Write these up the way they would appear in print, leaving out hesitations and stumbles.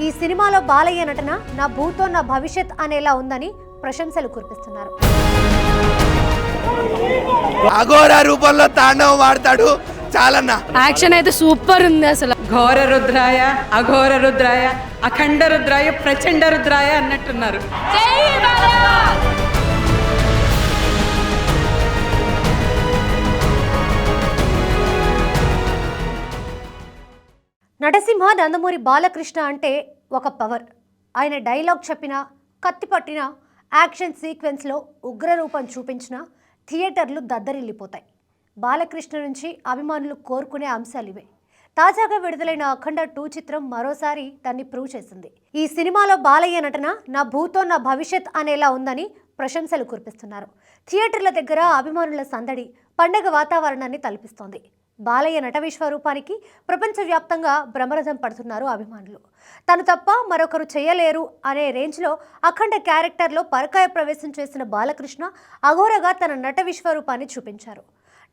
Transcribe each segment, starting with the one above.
ఈ సినిమాలో బాలయ్య నటన నా భూతో నా భవిష్యత్ అనేలా ఉందని ప్రశంసలు కురిపిస్తున్నారు. అఘోర రూపంలో తాండవం వాడతాడు చాలన్నా. యాక్షన్ అయితే సూపర్ ఉంది అసలు. ఘోర రుద్రాయ, అఘోర రుద్రాయ, అఖండ రుద్రాయ, ప్రచండ రుద్రాయ అన్నట్టున్నారు. నటసింహ నందమూరి బాలకృష్ణ అంటే ఒక పవర్. ఆయన డైలాగ్ చెప్పిన, కత్తి పట్టిన, యాక్షన్ సీక్వెన్స్లో ఉగ్రరూపం చూపించిన థియేటర్లు దద్దరిల్లిపోతాయి. బాలకృష్ణ నుంచి అభిమానులు కోరుకునే అంశాలు ఇవే. తాజాగా విడుదలైన అఖండ 2 చిత్రం మరోసారి దాన్ని ప్రూవ్ చేసింది. ఈ సినిమాలో బాలయ్య నటన నా భూతో నా భవిష్యత్ అనేలా ఉందని ప్రశంసలు కురిపిస్తున్నారు. థియేటర్ల దగ్గర అభిమానుల సందడి పండగ వాతావరణాన్ని తలపిస్తోంది. బాలయ్య నట విశ్వరూపానికి ప్రపంచవ్యాప్తంగా బ్రహ్మరథం పడుతున్నారు అభిమానులు. తను తప్ప మరొకరు చేయలేరు అనే రేంజ్లో అఖండ క్యారెక్టర్లో పరకాయ ప్రవేశం చేసిన బాలకృష్ణ అఘోరగా తన నట విశ్వరూపాన్ని చూపించారు.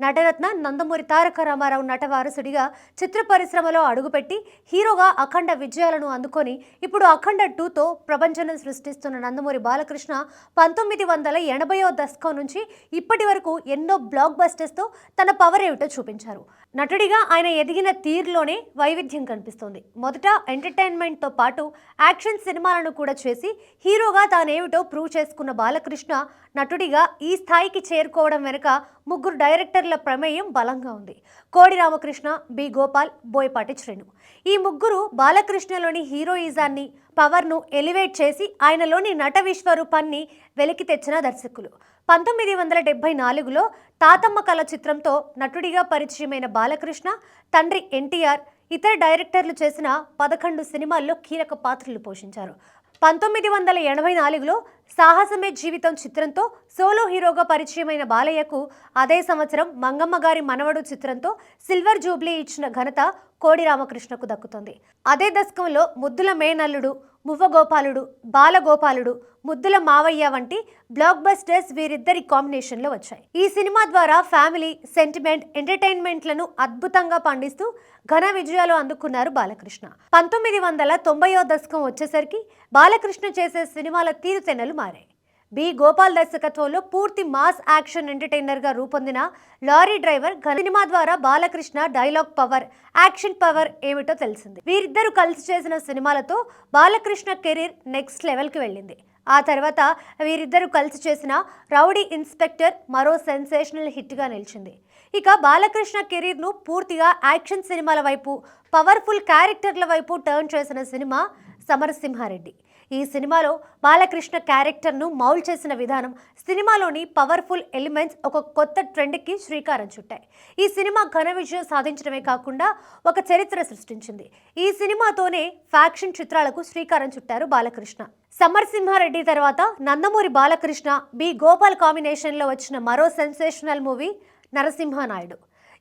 నటరత్న నందమూరి తారక రామారావు నట వారసుడిగా చిత్ర పరిశ్రమలో అడుగుపెట్టి హీరోగా అఖండ విజయాలను అందుకొని ఇప్పుడు అఖండ 2తో ప్రపంచాన్ని సృష్టిస్తున్న నందమూరి బాలకృష్ణ 1980వ దశకం నుంచి ఇప్పటి వరకు ఎన్నో బ్లాక్ బస్టర్స్తో తన పవర్ ఏమిటో చూపించారు. నటుడిగా ఆయన ఎదిగిన తీరులోనే వైవిధ్యం కనిపిస్తోంది. మొదట ఎంటర్టైన్మెంట్తో పాటు యాక్షన్ సినిమాలను కూడా చేసి హీరోగా తానేమిటో ప్రూవ్ చేసుకున్న బాలకృష్ణ నటుడిగా ఈ స్థాయికి చేరుకోవడం వెనుక ముగ్గురు డైరెక్టర్ల ప్రమేయం బలంగా ఉంది. కోడి రామకృష్ణ, బి గోపాల్, బోయపాటి శ్రీను. ఈ ముగ్గురు బాలకృష్ణలోని హీరోయిజాన్ని, పవర్ను ఎలివేట్ చేసి ఆయనలోని నట విశ్వరూపాన్ని వెలికి తెచ్చిన దర్శకులు. 1974లో తాతమ్మ కళ చిత్రంతో నటుడిగా పరిచయమైన బాలకృష్ణ తండ్రి ఎన్టీఆర్ ఇతర డైరెక్టర్లు చేసిన 11 సినిమాల్లో కీలక పాత్రలు పోషించారు. 1984లో సాహసమే జీవితం చిత్రంతో సోలో హీరోగా పరిచయమైన బాలయ్యకు అదే సంవత్సరం మంగమ్మ గారి మనవడు చిత్రంతో సిల్వర్ జూబ్లీ ఇచ్చిన ఘనత కోడి రామకృష్ణకు దక్కుతుంది. అదే దశకంలో ముద్దుల మేనల్లుడు, మువ్వగోపాలుడు, బాలగోపాలుడు, ముద్దుల మావయ్య వంటి బ్లాక్ బస్టర్స్ వీరిద్దరి కాంబినేషన్లో వచ్చాయి. ఈ సినిమా ద్వారా ఫ్యామిలీ, సెంటిమెంట్, ఎంటర్టైన్మెంట్లను అద్భుతంగా పండిస్తూ ఘన విజయాలు అందుకున్నారు బాలకృష్ణ. 1990వ దశకం వచ్చేసరికి బాలకృష్ణ చేసే సినిమాల తీరుతెన్నులు మారాయి. బి గోపాల్ దర్శకత్వంలో పూర్తి మాస్ యాక్షన్ ఎంటర్టైనర్గా రూపొందిన లారీ డ్రైవర్ సినిమా ద్వారా Balakrishna dialogue power, action power ఏమిటో తెలిసింది. వీరిద్దరూ కలిసి చేసిన సినిమాలతో బాలకృష్ణ కెరీర్ నెక్స్ట్ లెవెల్కి వెళ్ళింది. ఆ తర్వాత వీరిద్దరూ కలిసి చేసిన రౌడీ ఇన్స్పెక్టర్ మరో సెన్సేషనల్ హిట్గా నిలిచింది. ఇక బాలకృష్ణ కెరీర్ను పూర్తిగా యాక్షన్ సినిమాల వైపు, పవర్ఫుల్ క్యారెక్టర్ల వైపు టర్న్ చేసిన సినిమా సమరసింహారెడ్డి. ఈ సినిమాలో బాలకృష్ణ క్యారెక్టర్ను మౌల్డ్ చేసిన విధానం, సినిమాలోని పవర్ఫుల్ ఎలిమెంట్స్ ఒక కొత్త ట్రెండ్కి శ్రీకారం చుట్టాయి. ఈ సినిమా ఘన విజయం సాధించడమే కాకుండా ఒక చరిత్ర సృష్టించింది. ఈ సినిమాతోనే ఫ్యాక్షన్ చిత్రాలకు శ్రీకారం చుట్టారు బాలకృష్ణ. సమరసింహారెడ్డి తర్వాత నందమూరి బాలకృష్ణ, బి గోపాల్ కాంబినేషన్లో వచ్చిన మరో సెన్సేషనల్ మూవీ నరసింహనాయుడు.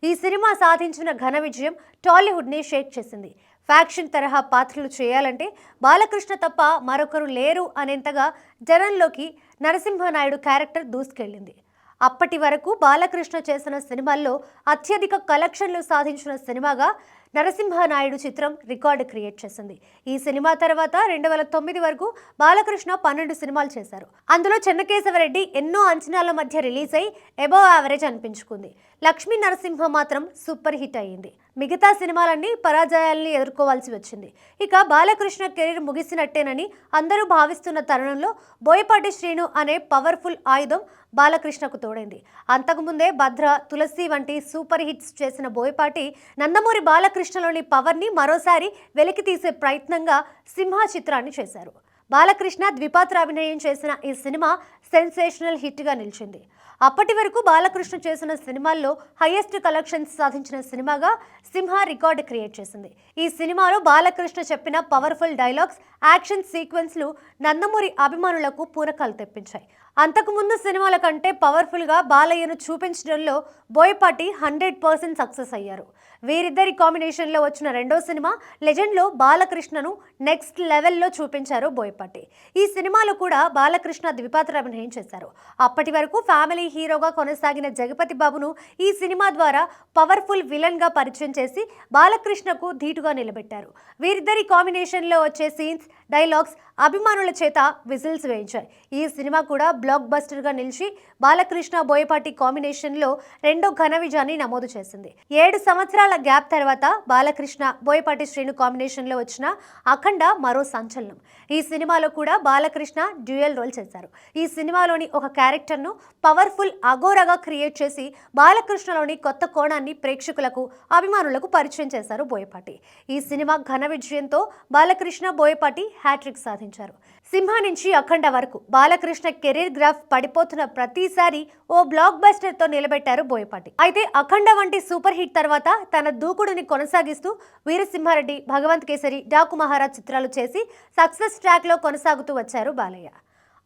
ఈ సినిమా సాధించిన ఘన విజయం టాలీవుడ్ని షేక్ చేసింది. ఫ్యాక్షన్ తరహా పాత్రలు చేయాలంటే బాలకృష్ణ తప్ప మరొకరు లేరు అనేంతగా జనంలోకి నరసింహనాయుడు క్యారెక్టర్ దూసుకెళ్ళింది. అప్పటి వరకు బాలకృష్ణ చేసిన సినిమాల్లో అత్యధిక కలెక్షన్లు సాధించిన సినిమాగా నరసింహనాయుడు చిత్రం రికార్డు క్రియేట్ చేసింది. ఈ సినిమా తర్వాత 2009 వరకు బాలకృష్ణ 12 సినిమాలు చేశారు. అందులో చెన్నకేశవరెడ్డి ఎన్నో అంచనాల మధ్య రిలీజ్ అయి అబవ్ యావరేజ్ అనిపించుకుంది. లక్ష్మీ నరసింహ మాత్రం సూపర్ హిట్ అయ్యింది. మిగతా సినిమాలన్నీ పరాజయాల్ని ఎదుర్కోవాల్సి వచ్చింది. ఇక బాలకృష్ణ కెరీర్ ముగిసినట్టేనని అందరూ భావిస్తున్న తరుణంలో బోయపాటి శ్రీను అనే పవర్ఫుల్ ఆయుధం బాలకృష్ణకు తోడైంది. అంతకుముందే భద్ర, తులసి వంటి సూపర్ హిట్స్ చేసిన బోయపాటి నందమూరి బాలకృష్ణలోని పవర్ని మరోసారి వెలికి తీసే ప్రయత్నంగా సింహ చిత్రాన్ని చేశారు. బాలకృష్ణ ద్విపాత్రాభినయం చేసిన ఈ సినిమా సెన్సేషనల్ హిట్గా నిలిచింది. అప్పటి వరకు బాలకృష్ణ చేసిన సినిమాల్లో హైయెస్ట్ కలెక్షన్స్ సాధించిన సినిమాగా సింహ రికార్డు క్రియేట్ చేసింది. ఈ సినిమాలో బాలకృష్ణ చెప్పిన పవర్ఫుల్ డైలాగ్స్, యాక్షన్ సీక్వెన్స్లు నందమూరి అభిమానులకు పూనకాలు తెప్పించాయి. అంతకుముందు సినిమాల కంటే పవర్ఫుల్గా బాలయ్యను చూపించడంలో బోయపాటి 100% సక్సెస్ అయ్యారు. వీరిద్దరి కాంబినేషన్లో వచ్చిన రెండో సినిమా లెజెండ్లో బాలకృష్ణను నెక్స్ట్ లెవెల్లో చూపించారు బోయపాటి. ఈ సినిమాలో కూడా బాలకృష్ణ ద్విపాత్ర అభినయం చేశారు. అప్పటి వరకు ఫ్యామిలీ హీరోగా కొనసాగిన జగపతి బాబును ఈ సినిమా ద్వారా పవర్ఫుల్ విలన్గా పరిచయం చేసి బాలకృష్ణకు ధీటుగా నిలబెట్టారు. వీరిద్దరి కాంబినేషన్లో వచ్చే సీన్స్, డైలాగ్స్ అభిమానుల చేత విజిల్స్ వేయించాయి. ఈ సినిమా కూడా బ్లాక్ బస్టర్గా నిలిచి బాలకృష్ణ బోయపాటి కాంబినేషన్లో రెండో ఘన విజయాన్ని నమోదు చేసింది. 7 సంవత్సరాల గ్యాప్ తర్వాత బాలకృష్ణ బోయపాటి శ్రీను కాంబినేషన్లో వచ్చిన అఖండ మరో సంచలనం. ఈ సినిమాలో కూడా బాలకృష్ణ డ్యూయల్ రోల్ చేశారు. ఈ సినిమాలోని ఒక క్యారెక్టర్ను పవర్ఫుల్ అఘోరాగా క్రియేట్ చేసి బాలకృష్ణలోని కొత్త కోణాన్ని ప్రేక్షకులకు, అభిమానులకు పరిచయం చేశారు బోయపాటి. ఈ సినిమా ఘన విజయంతో బాలకృష్ణ బోయపాటి హ్యాట్రిక్ సాధించారు. సింహ నుంచి అఖండ వరకు బాలకృష్ణ కెరీర్ గ్రాఫ్ పడిపోతున్న ప్రతిసారి ఓ బ్లాక్ బస్టర్ తో నిలబెట్టారు బోయపాటి. అయితే అఖండ వంటి సూపర్ హిట్ తర్వాత తన దూకుడుని కొనసాగిస్తూ వీరసింహారెడ్డి, భగవంత్ కేసరి, డాకు మహారాజ్ చిత్రాలు చేసి సక్సెస్ ట్రాక్ లో కొనసాగుతూ వచ్చారు బాలయ్య.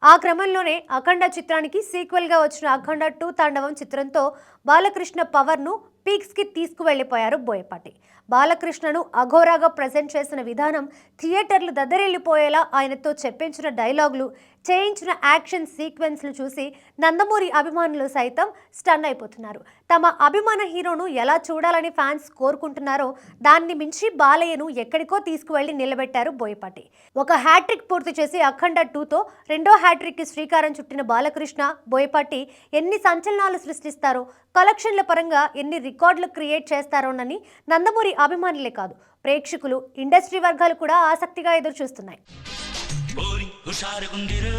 ఆ క్రమంలోనే అఖండ చిత్రానికి సీక్వెల్గా వచ్చిన అఖండ 2 తాండవం చిత్రంతో బాలకృష్ణ పవర్ను పీక్స్కి తీసుకువెళ్ళిపోయారు బోయపాటి. బాలకృష్ణను అఘోరాగా ప్రజెంట్ చేసిన విధానం, థియేటర్లు దద్దరిల్లిపోయేలా ఆయనతో చెప్పించిన డైలాగులు, చేయించిన యాక్షన్ సీక్వెన్స్లు చూసి నందమూరి అభిమానులు సైతం స్టన్ అయిపోతున్నారు. తమ అభిమాన హీరోను ఎలా చూడాలని ఫ్యాన్స్ కోరుకుంటున్నారో దాన్ని మించి బాలయ్యను ఎక్కడికో తీసుకువెళ్లి నిలబెట్టారు బోయపాటి. ఒక హ్యాట్రిక్ పూర్తి చేసి అఖండ 2తో రెండో హ్యాట్రిక్కి శ్రీకారం చుట్టిన బాలకృష్ణ బోయపాటి ఎన్ని సంచలనాలు సృష్టిస్తారో, కలెక్షన్ల పరంగా ఎన్ని రికార్డులు క్రియేట్ చేస్తారోనని నందమూరి అభిమానులే కాదు, ప్రేక్షకులు, ఇండస్ట్రీ వర్గాలు కూడా ఆసక్తిగా ఎదురు చూస్తున్నాయి. హుషారుగుందిరో